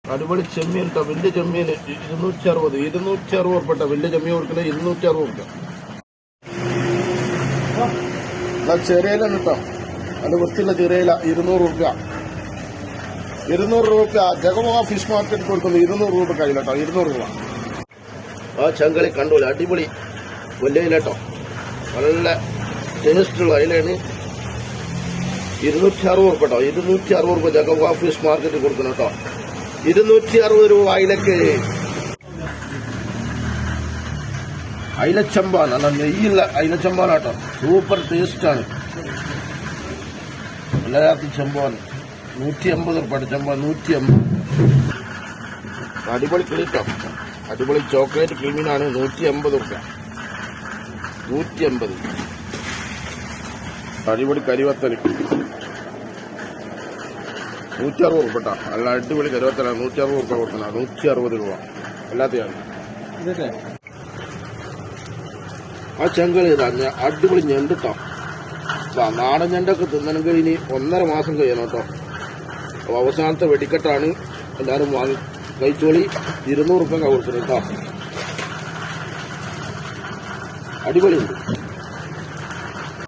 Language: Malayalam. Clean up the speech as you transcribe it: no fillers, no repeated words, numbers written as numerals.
അടിപൊളി ചെമ്മീൻ കേട്ടോ, വലിയ ചെമ്മീൻ 260 ഉൾപ്പെട്ട വലിയ ചെമ്മീൻ കൊടുക്കണേ 260 ഉറുപ്പ്യ. ചെറിയല കേട്ടോ, അത് വൃത്തിയുള്ള ചെറിയല 200 ഉറുപ്പ്യ. 200 രൂപ ജഗമോഹ ഫിഷ് മാർക്കറ്റ് കൊടുക്കുന്നത് 200 രൂപ കയ്യിലട്ടോ, 200 രൂപ. ആ ചങ്കളി കണ്ടോളി, അടിപൊളി വലിയ ഇലട്ടോ, നല്ല ടേസ്റ്റുള്ള അയിലാണ്. 260 ഉറുപ്പ കേട്ടോ, 260 രൂപ ജഗമോഹ ഫിഷ് മാർക്കറ്റ് കൊടുക്കണം കേട്ടോ. 260 രൂപ അയിലക്ക്. അയിലച്ചമ്പാൻ, നല്ല നെയ്യുള്ള അയിലച്ചമ്പാനാട്ടോ, സൂപ്പർ ടേസ്റ്റാണ്. എല്ലാവർക്കും ചെമ്പാൻ 180 ഉറുപ്പ ചെമ്പാൻ, 180. അടിപൊളി കിളിട്ടോ, അടിപൊളി ചോക്ലേറ്റ് ക്രീമിനാണ് 180 ഉറുപ്പ, 180. അടിപൊളി കരിവത്തല് 160 ഉറുപ്പ കേട്ടോ, നല്ല അടിപൊളി കരിവത്തലാണ്. 160 ഉറുപ്പ കൊടുക്കണം, 160 രൂപ എല്ലാത്തെയാണ്. ആ ചെങ്കളി അടിപൊളി ഞണ്ട് കേട്ടോ, നാടൻ ഞണ്ടൊക്കെ തിന്നണമെങ്കിൽ ഇനി 1.5 മാസം കഴിയണം കേട്ടോ. അപ്പോൾ അവസാനത്തെ വെടിക്കെട്ടാണ്, എല്ലാവരും വാങ്ങി കഴിച്ചോളി. 200 ഉറുപ്പ കൊടുക്കുന്നത് കേട്ടോ, അടിപൊളിയുണ്ട്.